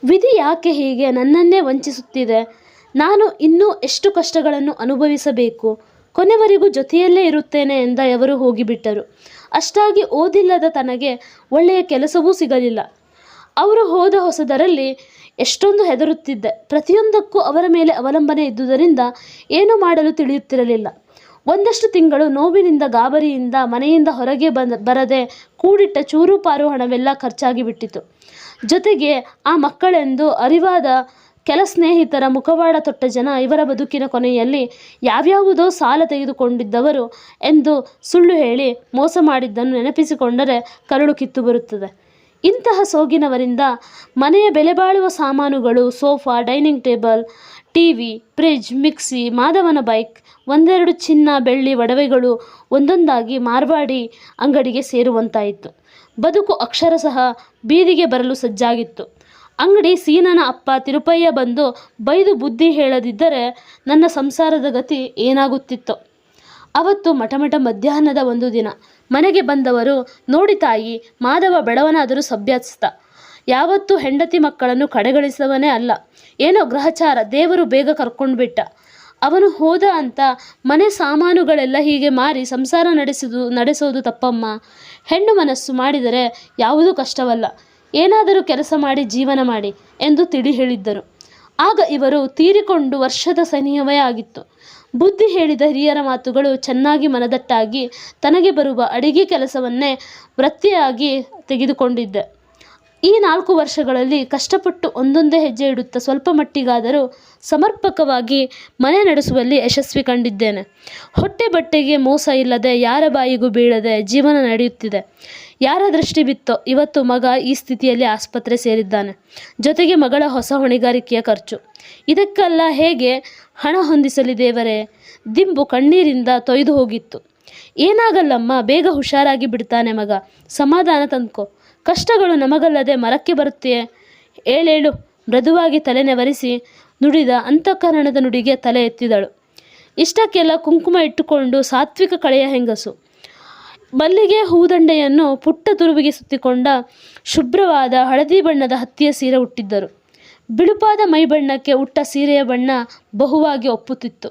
ವಿಧಿ ಯಾಕೆ ಹೀಗೆ ನನ್ನನ್ನೇ ವಂಚಿಸುತ್ತಿದೆ? ನಾನು ಇನ್ನೂ ಎಷ್ಟು ಕಷ್ಟಗಳನ್ನು ಅನುಭವಿಸಬೇಕು? ಕೊನೆವರೆಗೂ ಜೊತೆಯಲ್ಲೇ ಇರುತ್ತೇನೆ ಎಂದ ಎವರು ಹೋಗಿಬಿಟ್ಟರು. ಅಷ್ಟಾಗಿ ಓದಿಲ್ಲದ ತನಗೆ ಒಳ್ಳೆಯ ಕೆಲಸವೂ ಸಿಗಲಿಲ್ಲ. ಅವರು ಹೋದ ಹೊಸದರಲ್ಲಿ ಎಷ್ಟೊಂದು ಹೆದರುತ್ತಿದ್ದೆ. ಪ್ರತಿಯೊಂದಕ್ಕೂ ಅವರ ಮೇಲೆ ಅವಲಂಬನೆ ಇದ್ದುದರಿಂದ ಏನೂ ಮಾಡಲು ತಿಳಿಯುತ್ತಿರಲಿಲ್ಲ. ಒಂದಷ್ಟು ತಿಂಗಳು ನೋವಿನಿಂದ ಗಾಬರಿಯಿಂದ ಮನೆಯಿಂದ ಹೊರಗೆ ಬರದೆ ಕೂಡಿಟ್ಟ ಚೂರು ಪಾರು ಹಣವೆಲ್ಲ ಖರ್ಚಾಗಿಬಿಟ್ಟಿತು. ಜೊತೆಗೆ ಆ ಮಕ್ಕಳೆಂದು ಅರಿವಾದ ಕೆಲ ಸ್ನೇಹಿತರ ಮುಖವಾಡ ತೊಟ್ಟ ಜನ ಇವರ ಬದುಕಿನ ಕೊನೆಯಲ್ಲಿ ಯಾವ್ಯಾವುದೋ ಸಾಲ ತೆಗೆದುಕೊಂಡಿದ್ದವರು ಎಂದು ಸುಳ್ಳು ಹೇಳಿ ಮೋಸ ಮಾಡಿದ್ದನ್ನು ನೆನಪಿಸಿಕೊಂಡರೆ ಕರುಳು ಕಿತ್ತು ಬರುತ್ತದೆ. ಇಂತಹ ಸೋಗಿನವರಿಂದ ಮನೆಯ ಬೆಲೆಬಾಳುವ ಸಾಮಾನುಗಳು, sofa, dining table, TV, fridge, mixie, ಮಾಧವನ ಬೈಕ್, ಒಂದೆರಡು ಚಿನ್ನ ಬೆಳ್ಳಿ ಒಡವೆಗಳು ಒಂದೊಂದಾಗಿ ಮಾರ್ವಾಡಿ ಅಂಗಡಿಗೆ ಸೇರುವಂತಾಯಿತು. ಬದುಕು ಅಕ್ಷರಶಃ ಬೀದಿಗೆ ಬರಲು ಸಜ್ಜಾಗಿತ್ತು. ಅಂಗಡಿ ಸೀನನ ಅಪ್ಪ ತಿರುಪಯ್ಯ ಬಂದು ಬೈದು ಬುದ್ಧಿ ಹೇಳದಿದ್ದರೆ ನನ್ನ ಸಂಸಾರದ ಗತಿ ಏನಾಗುತ್ತಿತ್ತೋ. ಅವತ್ತು ಮಟಮಟ ಮಧ್ಯಾಹ್ನದ ಒಂದು ದಿನ ಮನೆಗೆ ಬಂದವರು, ನೋಡಿ ತಾಯಿ, ಮಾಧವ ಬೆಳವನಾದರೂ ಸಭ್ಯಸ್ಥ. ಯಾವತ್ತೂ ಹೆಂಡತಿ ಮಕ್ಕಳನ್ನು ಕಡೆಗಣಿಸವನೇ ಅಲ್ಲ. ಏನೋ ಗ್ರಹಚಾರ, ದೇವರು ಬೇಗ ಕರ್ಕೊಂಡ್ಬಿಟ್ಟ. ಅವನು ಹೋದ ಅಂತ ಮನೆ ಸಾಮಾನುಗಳೆಲ್ಲ ಹೀಗೆ ಮಾರಿ ಸಂಸಾರ ನಡೆಸೋದು ತಪ್ಪಮ್ಮ. ಹೆಣ್ಣು ಮನಸ್ಸು ಮಾಡಿದರೆ ಯಾವುದೂ ಕಷ್ಟವಲ್ಲ. ಏನಾದರೂ ಕೆಲಸ ಮಾಡಿ ಜೀವನ ಮಾಡಿ ಎಂದು ತಿಳಿ ಹೇಳಿದ್ದರು. ಆಗ ಇವರು ತೀರಿಕೊಂಡು ವರ್ಷದ ಸನಿಹವೇ ಆಗಿತ್ತು. ಬುದ್ಧಿ ಹೇಳಿದ ಹಿರಿಯರ ಮಾತುಗಳು ಚೆನ್ನಾಗಿ ಮನದಟ್ಟಾಗಿ ತನಗೆ ಬರುವ ಅಡಿಗೆ ಕೆಲಸವನ್ನೇ ವೃತ್ತಿಯಾಗಿ ತೆಗೆದುಕೊಂಡಿದ್ದೆ. ಈ 4 ವರ್ಷಗಳಲ್ಲಿ ಕಷ್ಟಪಟ್ಟು ಒಂದೊಂದೇ ಹೆಜ್ಜೆ ಇಡುತ್ತಾ ಸ್ವಲ್ಪ ಮಟ್ಟಿಗಾದರೂ ಸಮರ್ಪಕವಾಗಿ ಮನೆ ನಡೆಸುವಲ್ಲಿ ಯಶಸ್ವಿ ಕಂಡಿದ್ದೇನೆ. ಹೊಟ್ಟೆ ಬಟ್ಟೆಗೆ ಮೋಸ ಇಲ್ಲದೆ, ಯಾರ ಬಾಯಿಗೂ ಬೀಳದೆ ಜೀವನ ನಡೆಯುತ್ತಿದೆ. ಯಾರ ದೃಷ್ಟಿ ಬಿತ್ತೋ ಇವತ್ತು ಮಗ ಈ ಸ್ಥಿತಿಯಲ್ಲಿ ಆಸ್ಪತ್ರೆ ಸೇರಿದ್ದಾನೆ. ಜೊತೆಗೆ ಮಗಳ ಹೊಸ ಹೊಣೆಗಾರಿಕೆಯ ಖರ್ಚು. ಇದಕ್ಕೆಲ್ಲ ಹೇಗೆ ಹಣ ಹೊಂದಿಸಲಿ ದೇವರೇ? ದಿಂಬು ಕಣ್ಣೀರಿಂದ ತೊಯ್ದು ಹೋಗಿತ್ತು. ಏನಾಗಲ್ಲಮ್ಮ, ಬೇಗ ಹುಷಾರಾಗಿ ಬಿಡ್ತಾನೆ ಮಗ, ಸಮಾಧಾನ ತಂದ್ಕೋ. ಕಷ್ಟಗಳು ನಮಗಲ್ಲದೆ ಮರಕ್ಕೆ ಬರುತ್ತೆಯೇ? ಏಳೇಳು ಮೃದುವಾಗಿ ತಲೆ ನೆವರಿಸಿ ನುಡಿದ ಅಂತಃಕರಣದ ನುಡಿಗೆ ತಲೆ ಎತ್ತಿದಳು. ಇಷ್ಟಕ್ಕೆಲ್ಲ ಕುಂಕುಮ ಇಟ್ಟುಕೊಂಡು ಸಾತ್ವಿಕ ಕಳೆಯ ಹೆಂಗಸು. ಮಲ್ಲಿಗೆ ಹೂದಂಡೆಯನ್ನು ಪುಟ್ಟ ತುರುವಿಗೆ ಸುತ್ತಿಕೊಂಡ ಶುಭ್ರವಾದ ಹಳದಿ ಬಣ್ಣದ ಹತ್ತಿಯ ಸೀರೆ ಉಟ್ಟಿದ್ದರು. ಬಿಳುಪಾದ ಮೈ ಬಣ್ಣಕ್ಕೆ ಉಟ್ಟ ಸೀರೆಯ ಬಣ್ಣ ಬಹುವಾಗಿ ಒಪ್ಪುತ್ತಿತ್ತು.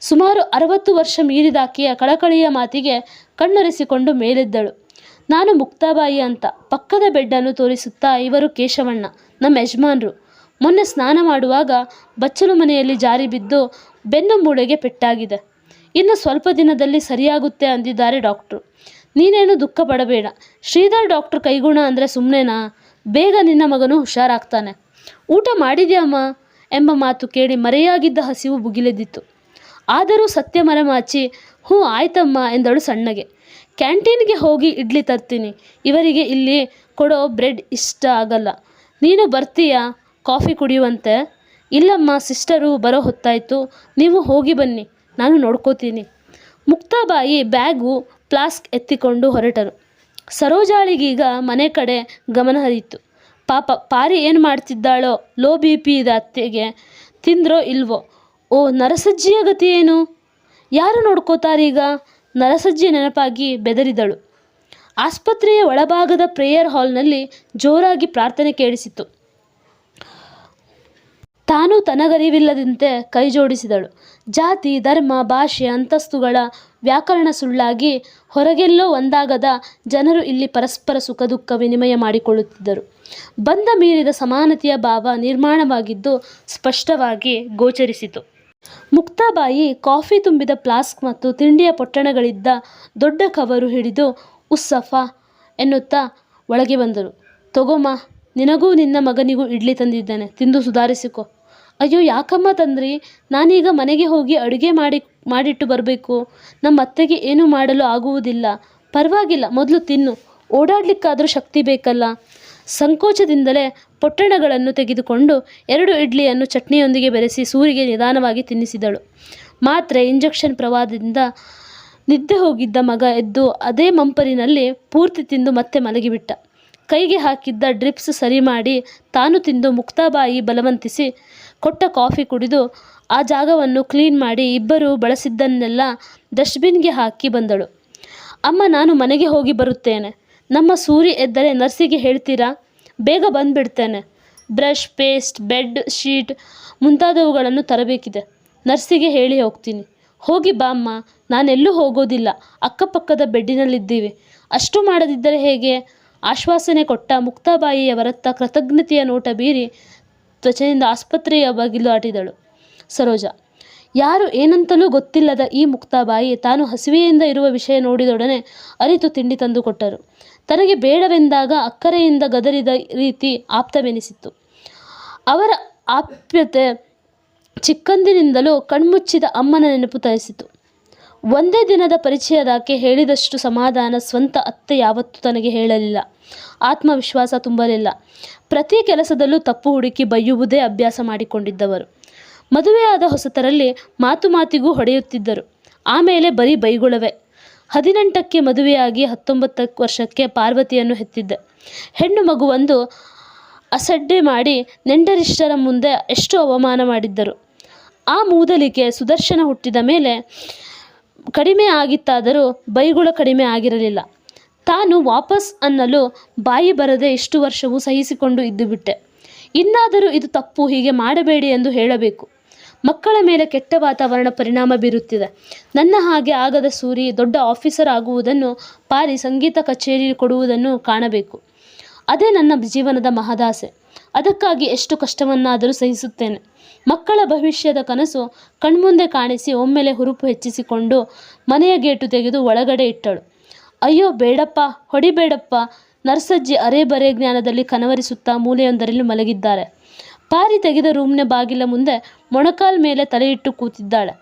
ಸುಮಾರು 60 ವರ್ಷ ಮೀರಿದಾಕೆಯ ಕಳಕಳಿಯ ಮಾತಿಗೆ ಕಣ್ಣೊರೆಸಿಕೊಂಡು ಮೇಲೆದ್ದಳು. ನಾನು ಮುಕ್ತಾಬಾಯಿ ಅಂತ. ಪಕ್ಕದ ಬೆಡ್ಡನ್ನು ತೋರಿಸುತ್ತಾ, ಇವರು ಕೇಶವಣ್ಣ, ನಮ್ಮ ಯಜಮಾನ್ರು. ಮೊನ್ನೆ ಸ್ನಾನ ಮಾಡುವಾಗ ಬಚ್ಚಲು ಮನೆಯಲ್ಲಿ ಜಾರಿ ಬಿದ್ದು ಬೆನ್ನು ಮೂಳೆಗೆ ಪೆಟ್ಟಾಗಿದೆ. ಇನ್ನು ಸ್ವಲ್ಪ ದಿನದಲ್ಲಿ ಸರಿಯಾಗುತ್ತೆ ಅಂದಿದ್ದಾರೆ ಡಾಕ್ಟ್ರು. ನೀನೇನು ದುಃಖ ಪಡಬೇಡ. ಶ್ರೀಧರ್ ಡಾಕ್ಟ್ರು ಕೈಗುಣ ಅಂದರೆ ಸುಮ್ಮನೆನಾ? ಬೇಗ ನಿನ್ನ ಮಗನು ಹುಷಾರಾಗ್ತಾನೆ. ಊಟ ಮಾಡಿದ್ಯಾಮ್ಮ ಎಂಬ ಮಾತು ಕೇಳಿ ಮರೆಯಾಗಿದ್ದ ಹಸಿವು ಭುಗಿಲೆದ್ದಿತು. ಆದರೂ ಸತ್ಯ ಮರೆಮಾಚಿ ಹ್ಞೂ ಆಯ್ತಮ್ಮ ಎಂದಳು ಸಣ್ಣಗೆ. ಕ್ಯಾಂಟೀನ್ಗೆ ಹೋಗಿ ಇಡ್ಲಿ ತರ್ತೀನಿ. ಇವರಿಗೆ ಇಲ್ಲಿ ಕೊಡೋ ಬ್ರೆಡ್ ಇಷ್ಟ ಆಗಲ್ಲ. ನೀನು ಬರ್ತೀಯಾ ಕಾಫಿ ಕುಡಿಯುವಂತೆ? ಇಲ್ಲಮ್ಮ, ಸಿಸ್ಟರು ಬರೋ ಹೊತ್ತಾಯಿತು, ನೀವು ಹೋಗಿ ಬನ್ನಿ, ನಾನು ನೋಡ್ಕೋತೀನಿ. ಮುಕ್ತಾಬಾಯಿ ಬ್ಯಾಗು ಫ್ಲಾಸ್ಕ್ ಎತ್ತಿಕೊಂಡು ಹೊರಟರು. ಸರೋಜಾಳಿಗೀಗ ಮನೆ ಕಡೆ ಗಮನ ಹರಿಯಿತು. ಪಾಪ ಪಾರಿ ಏನು ಮಾಡ್ತಿದ್ದಾಳೋ? ಲೋ BP ಇದೆ ಅತ್ತೆಗೆ. ತಿಂದ್ರೋ ಇಲ್ವೋ? ಓ, ನರಸಜ್ಜಿಯ ಗತಿ ಏನು? ಯಾರು ನೋಡ್ಕೋತಾರೀಗ? ನರಸಜ್ಜಿ ನೆನಪಾಗಿ ಬೆದರಿದಳು. ಆಸ್ಪತ್ರೆಯ ಒಳಭಾಗದ ಪ್ರೇಯರ್ ಹಾಲ್ನಲ್ಲಿ ಜೋರಾಗಿ ಪ್ರಾರ್ಥನೆ ಕೇಳಿಸಿತು. ತಾನು ತನಗರಿವಿಲ್ಲದಂತೆ ಕೈ ಜೋಡಿಸಿದಳು. ಜಾತಿ, ಧರ್ಮ, ಭಾಷೆ, ಅಂತಸ್ತುಗಳ ವ್ಯಾಕರಣ ಸುಳ್ಳಾಗಿ ಹೊರಗೆಲ್ಲೋ ಒಂದಾಗದ ಜನರು ಇಲ್ಲಿ ಪರಸ್ಪರ ಸುಖ ದುಃಖ ವಿನಿಮಯ ಮಾಡಿಕೊಳ್ಳುತ್ತಿದ್ದರು. ಬಂದ ಮೀರಿದ ಸಮಾನತೆಯ ಭಾವ ನಿರ್ಮಾಣವಾಗಿದ್ದು ಸ್ಪಷ್ಟವಾಗಿ ಗೋಚರಿಸಿತು. ಮುಕ್ತಾಬಾಯಿ ಕಾಫಿ ತುಂಬಿದ ಫ್ಲಾಸ್ಕ್ ಮತ್ತು ತಿಂಡಿಯ ಪೊಟ್ಟಣಗಳಿದ್ದ ದೊಡ್ಡ ಕವರು ಹಿಡಿದು ಉಸ್ಸಫಾ ಎನ್ನುತ್ತಾ ಒಳಗೆ ಬಂದರು. ತಗೋಮ್ಮ, ನಿನಗೂ ನಿನ್ನ ಮಗನಿಗೂ ಇಡ್ಲಿ ತಂದಿದ್ದೇನೆ, ತಿಂದು ಸುಧಾರಿಸಿಕೊ. ಅಯ್ಯೋ, ಯಾಕಮ್ಮ ತಂದ್ರಿ? ನಾನೀಗ ಮನೆಗೆ ಹೋಗಿ ಅಡುಗೆ ಮಾಡಿಟ್ಟು ಬರಬೇಕು. ನಮ್ಮ ಅತ್ತೆಗೆ ಏನೂ ಮಾಡಲು ಆಗುವುದಿಲ್ಲ. ಪರವಾಗಿಲ್ಲ, ಮೊದಲು ತಿನ್ನು, ಓಡಾಡಲಿಕ್ಕಾದರೂ ಶಕ್ತಿ ಬೇಕಲ್ಲ. ಸಂಕೋಚದಿಂದಲೇ ಪೊಟ್ಟಣಗಳನ್ನು ತೆಗೆದುಕೊಂಡು 2 ಇಡ್ಲಿಯನ್ನು ಚಟ್ನಿಯೊಂದಿಗೆ ಬೆರೆಸಿ ಸೂರಿಗೆ ನಿಧಾನವಾಗಿ ತಿನ್ನಿಸಿದಳು. ಮಾತ್ರೆ, ಇಂಜೆಕ್ಷನ್ ಪ್ರವಾಹದಿಂದ ನಿದ್ದೆ ಹೋಗಿದ್ದ ಮಗ ಎದ್ದು ಅದೇ ಮಂಪರಿನಲ್ಲಿ ಪೂರ್ತಿ ತಿಂದು ಮತ್ತೆ ಮಲಗಿಬಿಟ್ಟ. ಕೈಗೆ ಹಾಕಿದ್ದ ಡ್ರಿಪ್ಸ್ ಸರಿ ಮಾಡಿ ತಾನು ತಿಂದು ಮುಕ್ತಾಬಾಯಿ ಬಲವಂತಿಸಿ ಕೊಟ್ಟ ಕಾಫಿ ಕುಡಿದು ಆ ಜಾಗವನ್ನು ಕ್ಲೀನ್ ಮಾಡಿ ಇಬ್ಬರು ಬಳಸಿದ್ದನ್ನೆಲ್ಲ ಡಸ್ಟ್ಬಿನ್ಗೆ ಹಾಕಿ ಬಂದಳು. ಅಮ್ಮ, ನಾನು ಮನೆಗೆ ಹೋಗಿ ಬರುತ್ತೇನೆ. ನಮ್ಮ ಸೂರಿ ಎದ್ದರೆ ನರ್ಸಿಗೆ ಹೇಳ್ತೀರಾ? ಬೇಗ ಬಂದುಬಿಡ್ತೇನೆ. ಬ್ರಷ್, ಪೇಸ್ಟ್, ಬೆಡ್ ಶೀಟ್ ಮುಂತಾದವುಗಳನ್ನು ತರಬೇಕಿದೆ. ನರ್ಸಿಗೆ ಹೇಳಿ ಹೋಗ್ತೀನಿ. ಹೋಗಿ ಬಾ ಅಮ್ಮ. ನಾನೆಲ್ಲೂ ಹೋಗೋದಿಲ್ಲ, ಅಕ್ಕಪಕ್ಕದ ಬೆಡ್ಡಿನಲ್ಲಿದ್ದೀವಿ. ಅಷ್ಟು ಮಾಡದಿದ್ದರೆ ಹೇಗೆ? ಆಶ್ವಾಸನೆ ಕೊಟ್ಟ ಮುಕ್ತಾಬಾಯಿಯವರತ್ತ ಕೃತಜ್ಞತೆಯ ನೋಟ ಬೀರಿ ತ್ವಚೆಯಿಂದ ಆಸ್ಪತ್ರೆಯ ಬಾಗಿಲು ದಾಟಿದಳು ಸರೋಜ. ಯಾರು ಏನಂತಲೂ ಗೊತ್ತಿಲ್ಲದ ಈ ಮುಕ್ತಾಬಾಯಿ ತಾನು ಹಸಿವೆಯಿಂದ ಇರುವ ವಿಷಯ ನೋಡಿದೊಡನೆ ಅರಿತು ತಿಂಡಿ ತಂದು ಕೊಟ್ಟರು. ತನಗೆ ಬೇಡವೆಂದಾಗ ಅಕ್ಕರೆಯಿಂದ ಗದರಿದ ರೀತಿ ಆಪ್ತವೆನಿಸಿತು. ಅವರ ಆಪ್ಯತೆ ಚಿಕ್ಕಂದಿನಿಂದಲೂ ಕಣ್ಮುಚ್ಚಿದ ಅಮ್ಮನ ನೆನಪು ತರಿಸಿತು. ಒಂದೇ ದಿನದ ಪರಿಚಯದಾಕೆ ಹೇಳಿದಷ್ಟು ಸಮಾಧಾನ ಸ್ವಂತ ಅತ್ತೆ ಯಾವತ್ತೂ ತನಗೆ ಹೇಳಲಿಲ್ಲ. ಆತ್ಮವಿಶ್ವಾಸ ತುಂಬಲಿಲ್ಲ. ಪ್ರತಿ ಕೆಲಸದಲ್ಲೂ ತಪ್ಪು ಹುಡುಕಿ ಬೈಯುವುದೇ ಅಭ್ಯಾಸ ಮಾಡಿಕೊಂಡಿದ್ದವರು. ಮದುವೆಯಾದ ಹೊಸತರಲ್ಲಿ ಮಾತು ಮಾತಿಗೂ ಹೊಡೆಯುತ್ತಿದ್ದರು. ಆಮೇಲೆ ಬರೀ ಬೈಗುಳವೆ. 18ಕ್ಕೆ ಮದುವೆಯಾಗಿ 19 ವರ್ಷಕ್ಕೆ ಪಾರ್ವತಿಯನ್ನು ಹೆತ್ತಿದ್ದೆ. ಹೆಣ್ಣು ಮಗುವೊಂದು ಅಸಡ್ಡೆ ಮಾಡಿ ನೆಂಟರಿಷ್ಟರ ಮುಂದೆ ಎಷ್ಟು ಅವಮಾನ ಮಾಡಿದ್ದರು. ಆ ಮೂದಲಿಕೆ ಸುದರ್ಶನ ಹುಟ್ಟಿದ ಮೇಲೆ ಕಡಿಮೆ ಆಗಿತ್ತಾದರೂ ಬೈಗುಳ ಕಡಿಮೆ ಆಗಿರಲಿಲ್ಲ. ತಾನು ವಾಪಸ್ ಅನ್ನಲು ಬಾಯಿ ಬರದೆ ಇಷ್ಟು ವರ್ಷವೂ ಸಹಿಸಿಕೊಂಡು ಇದ್ದುಬಿಟ್ಟೆ. ಇನ್ನಾದರೂ ಇದು ತಪ್ಪು, ಹೀಗೆ ಮಾಡಬೇಡಿ ಎಂದು ಹೇಳಬೇಕು. ಮಕ್ಕಳ ಮೇಲೆ ಕೆಟ್ಟ ವಾತಾವರಣ ಪರಿಣಾಮ ಬೀರುತ್ತಿದೆ. ನನ್ನ ಹಾಗೆ ಆಗದ ಸೂರಿ ದೊಡ್ಡ ಆಫೀಸರ್ ಆಗುವುದನ್ನು, ಪಾರಿ ಸಂಗೀತ ಕಚೇರಿ ಕೊಡುವುದನ್ನು ಕಾಣಬೇಕು. ಅದೇ ನನ್ನ ಜೀವನದ ಮಹದಾಸೆ. ಅದಕ್ಕಾಗಿ ಎಷ್ಟು ಕಷ್ಟವನ್ನಾದರೂ ಸಹಿಸುತ್ತೇನೆ. ಮಕ್ಕಳ ಭವಿಷ್ಯದ ಕನಸು ಕಣ್ಮುಂದೆ ಕಾಣಿಸಿ ಒಮ್ಮೆಲೆ ಹುರುಪು ಹೆಚ್ಚಿಸಿಕೊಂಡು ಮನೆಯ ಗೇಟು ತೆಗೆದು ಒಳಗಡೆ ಇಟ್ಟಳು. ಅಯ್ಯೋ ಬೇಡಪ್ಪ, ಹೊಡಿಬೇಡಪ್ಪ. ನರ್ಸಜ್ಜಿ ಅರೆ ಜ್ಞಾನದಲ್ಲಿ ಕನವರಿಸುತ್ತಾ ಮೂಲೆಯೊಂದರಲ್ಲಿ ಮಲಗಿದ್ದಾರೆ. ಪಾರಿ ತೆಗೆದ ರೂಮ್ನ ಬಾಗಿಲ ಮುಂದೆ ಮೊಣಕಾಲ್ ಮೇಲೆ ತಲೆಯಿಟ್ಟು ಕೂತಿದ್ದಾಳೆ.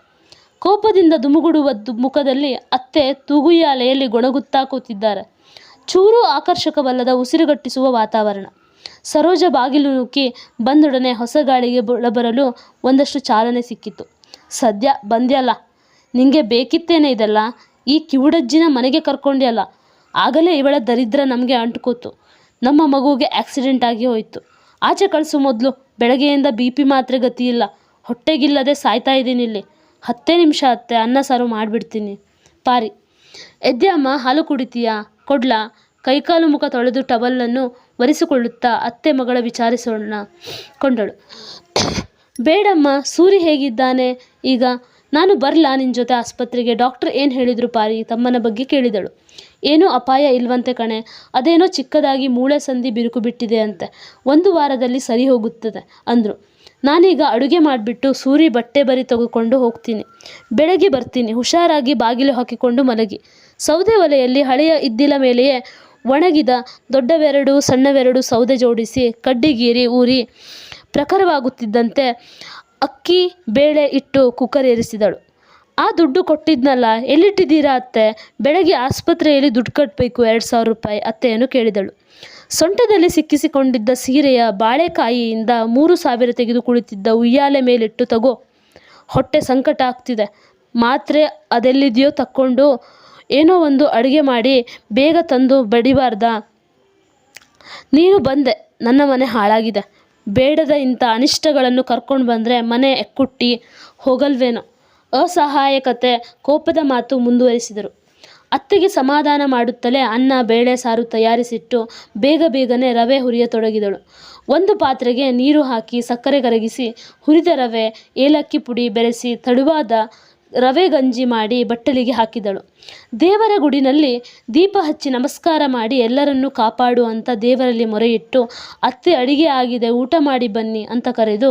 ಕೋಪದಿಂದ ದುಮುಗುಡುವ ಮುಖದಲ್ಲಿ ಅತ್ತೆ ತೂಗುಯ್ಯಾಲೆಯಲ್ಲಿ ಗೊಣಗುತ್ತಾ ಕೂತಿದ್ದಾರೆ. ಚೂರೂ ಆಕರ್ಷಕವಲ್ಲದ ಉಸಿರುಗಟ್ಟಿಸುವ ವಾತಾವರಣ. ಸರೋಜ ಬಾಗಿಲು ನೂಕಿ ಬಂದೊಡನೆ ಹೊಸ ಗಾಳಿಗೆ ಒಳಬರಲು ಒಂದಷ್ಟು ಚಾಲನೆ ಸಿಕ್ಕಿತು. ಸದ್ಯ ಬಂದ್ಯಲ್ಲ, ನಿಂಗೆ ಬೇಕಿತ್ತೇನೆ ಇದೆಲ್ಲ. ಈ ಕಿವುಡಜ್ಜಿನ ಮನೆಗೆ ಕರ್ಕೊಂಡ್ಯಲ್ಲ, ಆಗಲೇ ಇವಳ ದರಿದ್ರ ನಮಗೆ ಅಂಟ್ಕೋತು. ನಮ್ಮ ಮಗುವಿಗೆ ಆಕ್ಸಿಡೆಂಟ್ ಆಗಿ ಹೋಯಿತು. ಆಚೆ ಕಳಿಸು ಮೊದಲು. ಬೆಳಗ್ಗೆಯಿಂದ BP ಮಾತ್ರೆ ಗತಿಯಿಲ್ಲ. ಹೊಟ್ಟೆಗಿಲ್ಲದೆ ಸಾಯ್ತಾ ಇದ್ದೀನಿಲ್ಲಿ. 10 ನಿಮಿಷ ಅತ್ತೆ, ಅನ್ನ ಸಾರು ಮಾಡಿಬಿಡ್ತೀನಿ. ಪಾರಿ, ಎದ್ದೆ ಅಮ್ಮ, ಹಾಲು ಕುಡಿತೀಯಾ? ಕೊಡ್ಲಾ? ಕೈಕಾಲು ಮುಖ ತೊಳೆದು ಟವಲನ್ನು ಒರೆಸಿಕೊಳ್ಳುತ್ತಾ ಅತ್ತೆ ಮಗಳ ವಿಚಾರಿಸೋಣ ಕೊಂಡಳು. ಬೇಡಮ್ಮ, ಸೂರಿ ಹೇಗಿದ್ದಾನೆ ಈಗ? ನಾನು ಬರಲಾ ನಿನ್ನ ಜೊತೆ ಆಸ್ಪತ್ರೆಗೆ? ಡಾಕ್ಟರ್ ಏನು ಹೇಳಿದರು? ಪಾರಿ ತಮ್ಮನ ಬಗ್ಗೆ ಕೇಳಿದಳು. ಏನೂ ಅಪಾಯ ಇಲ್ವಂತೆ ಕಣೆ. ಅದೇನೋ ಚಿಕ್ಕದಾಗಿ ಮೂಳೆ ಸಂಧಿ ಬಿರುಕು ಬಿಟ್ಟಿದೆ ಅಂತೆ. 1 ವಾರದಲ್ಲಿ ಸರಿ ಹೋಗುತ್ತದೆ ಅಂದರು. ನಾನೀಗ ಅಡುಗೆ ಮಾಡಿಬಿಟ್ಟು ಸೂರಿ ಬಟ್ಟೆ ಬರಿ ತೆಗೆದುಕೊಂಡು ಹೋಗ್ತೀನಿ. ಬೆಳಗ್ಗೆ ಬರ್ತೀನಿ. ಹುಷಾರಾಗಿ ಬಾಗಿಲು ಹಾಕಿಕೊಂಡು ಮಲಗಿ. ಸೌದೆ ಒಲೆಯಲ್ಲಿ ಹಳೆಯ ಇದ್ದಿಲ ಮೇಲೆಯೇ ಒಣಗಿದ ದೊಡ್ಡವೆರಡು ಸಣ್ಣವೆರಡು ಸೌದೆ ಜೋಡಿಸಿ ಕಡ್ಡಿಗೀರಿ ಊರಿ ಪ್ರಖರವಾಗುತ್ತಿದ್ದಂತೆ ಅಕ್ಕಿ ಬೇಳೆ ಇಟ್ಟು ಕುಕ್ಕರ್ ಏರಿಸಿದಳು. ಆ ದುಡ್ಡು ಕೊಟ್ಟಿದ್ನಲ್ಲ, ಎಲ್ಲಿಟ್ಟಿದ್ದೀರಾ ಅತ್ತೆ? ಬೆಳಗ್ಗೆ ಆಸ್ಪತ್ರೆಯಲ್ಲಿ ದುಡ್ಡು ಕಟ್ಟಬೇಕು, 2000 ರೂಪಾಯಿ ಅತ್ತೆಯನ್ನು ಕೇಳಿದಳು. ಸೊಂಟದಲ್ಲಿ ಸಿಕ್ಕಿಸಿಕೊಂಡಿದ್ದ ಸೀರೆಯ ಬಾಳೆಕಾಯಿಯಿಂದ 3000 ತೆಗೆದು ಕುಳಿತಿದ್ದ ಉಯ್ಯಾಲೆ ಮೇಲಿಟ್ಟು, ತಗೋ, ಹೊಟ್ಟೆ ಸಂಕಟ ಆಗ್ತಿದೆ. ಮಾತ್ರೆ ಅದೆಲ್ಲಿದೆಯೋ ತಕ್ಕೊಂಡು ಏನೋ ಒಂದು ಅಡುಗೆ ಮಾಡಿ ಬೇಗ ತಂದು ಬಡಿಬಾರ್ದಾ? ನೀನು ಬಂದೆ, ನನ್ನ ಮನೆ ಹಾಳಾಗಿದೆ. ಬೇಡದ ಇಂಥ ಅನಿಷ್ಟಗಳನ್ನು ಕರ್ಕೊಂಡು ಬಂದರೆ ಮನೆ ಎಕ್ಕುಟ್ಟಿ ಹೋಗಲ್ವೇನೋ. ಅಸಹಾಯಕತೆ ಕೋಪದ ಮಾತು ಮುಂದುವರಿಸಿದರು. ಅತ್ತೆಗೆ ಸಮಾಧಾನ ಮಾಡುತ್ತಲೇ ಅನ್ನ ಬೇಳೆ ಸಾರು ತಯಾರಿಸಿಟ್ಟು ಬೇಗನೆ ರವೆ ಹುರಿಯತೊಡಗಿದಳು. ಒಂದು ಪಾತ್ರೆಗೆ ನೀರು ಹಾಕಿ ಸಕ್ಕರೆ ಕರಗಿಸಿ ಹುರಿದ ರವೆ, ಏಲಕ್ಕಿ ಪುಡಿ ಬೆರೆಸಿ ತಡುವಾದ ರವೆ ಗಂಜಿ ಮಾಡಿ ಬಟ್ಟಲಿಗೆ ಹಾಕಿದಳು. ದೇವರ ಗುಡಿನಲ್ಲಿ ದೀಪ ಹಚ್ಚಿ ನಮಸ್ಕಾರ ಮಾಡಿ ಎಲ್ಲರನ್ನೂ ಕಾಪಾಡು ಅಂತ ದೇವರಲ್ಲಿ ಮೊರೆಯಿಟ್ಟು, ಅತ್ತೆ ಅಡಿಗೆ ಆಗಿದೆ, ಊಟ ಮಾಡಿ ಬನ್ನಿ ಅಂತ ಕರೆದು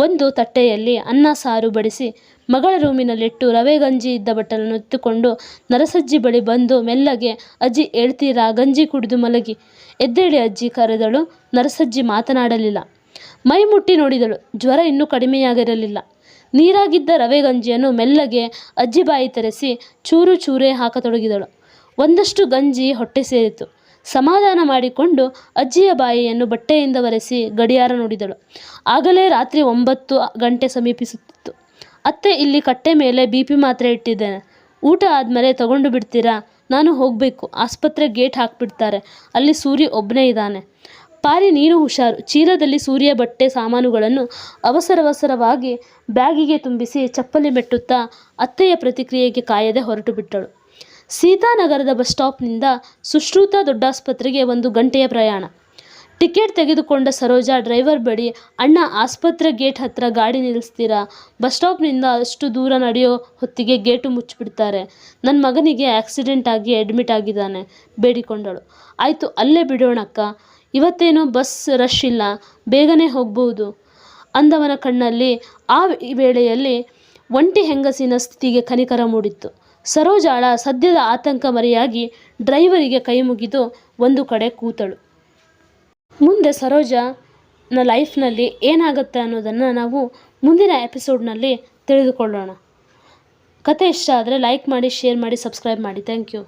ಒಂದು ತಟ್ಟೆಯಲ್ಲಿ ಅನ್ನ ಸಾರು ಬಡಿಸಿ ಮಗಳ ರೂಮಿನಲ್ಲಿಟ್ಟು ರವೆ ಗಂಜಿ ಇದ್ದ ಬಟ್ಟಲನ್ನು ಎತ್ತುಕೊಂಡು ನರಸಜ್ಜಿ ಬಳಿ ಬಂದು ಮೆಲ್ಲಗೆ, ಅಜ್ಜಿ ಹೇಳ್ತೀರಾ? ಗಂಜಿ ಕುಡಿದು ಮಲಗಿ. ಎದ್ದೇಳಿ ಅಜ್ಜಿ ಕರೆದಳು. ನರಸಜ್ಜಿ ಮಾತನಾಡಲಿಲ್ಲ. ಮೈ ಮುಟ್ಟಿ ನೋಡಿದಳು. ಜ್ವರ ಇನ್ನೂ ಕಡಿಮೆಯಾಗಿರಲಿಲ್ಲ. ನೀರಾಗಿದ್ದ ರವೆ ಗಂಜಿಯನ್ನು ಮೆಲ್ಲಗೆ ಅಜ್ಜಿ ಬಾಯಿ ತೆರೆಸಿ ಚೂರು ಚೂರೇ ಹಾಕತೊಡಗಿದಳು. ಒಂದಷ್ಟು ಗಂಜಿ ಹೊಟ್ಟೆ ಸೇರಿತು. ಸಮಾಧಾನ ಮಾಡಿಕೊಂಡು ಅಜ್ಜಿಯ ಬಾಯಿಯನ್ನು ಬಟ್ಟೆಯಿಂದ ಒರೆಸಿ ಗಡಿಯಾರ ನೋಡಿದಳು. ಆಗಲೇ ರಾತ್ರಿ 9 ಗಂಟೆ ಸಮೀಪಿಸುತ್ತಿತ್ತು. ಅತ್ತೆ, ಇಲ್ಲಿ ಕಟ್ಟೆ ಮೇಲೆ BP ಮಾತ್ರೆ ಇಟ್ಟಿದ್ದೇನೆ. ಊಟ ಆದಮೇಲೆ ತಗೊಂಡು ಬಿಡ್ತೀರಾ? ನಾನು ಹೋಗಬೇಕು. ಆಸ್ಪತ್ರೆ ಗೇಟ್ ಹಾಕಿಬಿಡ್ತಾರೆ. ಅಲ್ಲಿ ಸೂರಿ ಒಬ್ಬನೇ ಇದ್ದಾನೆ. ಪಾರಿ, ನೀನು ಹುಷಾರು. ಚೀಲದಲ್ಲಿ ಸೂರ್ಯ ಬಟ್ಟೆ ಸಾಮಾನುಗಳನ್ನು ಅವಸರವಾಗಿ ಬ್ಯಾಗಿಗೆ ತುಂಬಿಸಿ ಚಪ್ಪಲಿ ಮೆಟ್ಟುತ್ತಾ ಅತ್ತೆಯ ಪ್ರತಿಕ್ರಿಯೆಗೆ ಕಾಯದೆ ಹೊರಟು ಬಿಟ್ಟಳು. ಸೀತಾನಗರದ ಬಸ್ ಸ್ಟಾಪ್ನಿಂದ ಸುಶ್ರುತ ದೊಡ್ಡಾಸ್ಪತ್ರೆಗೆ 1 ಗಂಟೆಯ ಪ್ರಯಾಣ. ಟಿಕೆಟ್ ತೆಗೆದುಕೊಂಡ ಸರೋಜಾ ಡ್ರೈವರ್ ಬಳಿ, ಅಣ್ಣ ಆಸ್ಪತ್ರೆ ಗೇಟ್ ಹತ್ರ ಗಾಡಿ ನಿಲ್ಲಿಸ್ತೀರಾ? ಬಸ್ ಸ್ಟಾಪ್ನಿಂದ ಅಷ್ಟು ದೂರ ನಡೆಯೋ ಹೊತ್ತಿಗೆ ಗೇಟು ಮುಚ್ಚಿಬಿಡ್ತಾರೆ. ನನ್ನ ಮಗನಿಗೆ ಆಕ್ಸಿಡೆಂಟ್ ಆಗಿ ಅಡ್ಮಿಟ್ ಆಗಿದ್ದಾನೆ ಬೇಡಿಕೊಂಡಳು. ಆಯಿತು, ಅಲ್ಲೇ ಬಿಡೋಣಕ್ಕ. ಇವತ್ತೇನು ಬಸ್ ರಶ್ ಇಲ್ಲ, ಬೇಗನೆ ಹೋಗ್ಬೋದು ಅಂದವನ ಕಣ್ಣಲ್ಲಿ ಆ ವೇಳೆಯಲ್ಲಿ ಒಂಟಿ ಹೆಂಗಸಿನ ಸ್ಥಿತಿಗೆ ಕನಿಕರ ಮೂಡಿತ್ತು. ಸರೋಜಾಳ ಸದ್ಯದ ಆತಂಕ ಮರೆಯಾಗಿ ಡ್ರೈವರಿಗೆ ಕೈ ಮುಗಿದು ಒಂದು ಕಡೆ ಕೂತಳು. ಮುಂದೆ ಸರೋಜಾನ ಲೈಫ್ನಲ್ಲಿ ಏನಾಗುತ್ತೆ ಅನ್ನೋದನ್ನು ನಾವು ಮುಂದಿನ ಎಪಿಸೋಡ್ನಲ್ಲಿ ತಿಳಿದುಕೊಳ್ಳೋಣ. ಕತೆ ಇಷ್ಟ ಆದರೆ ಲೈಕ್ ಮಾಡಿ, ಶೇರ್ ಮಾಡಿ, ಸಬ್ಸ್ಕ್ರೈಬ್ ಮಾಡಿ. Thank you.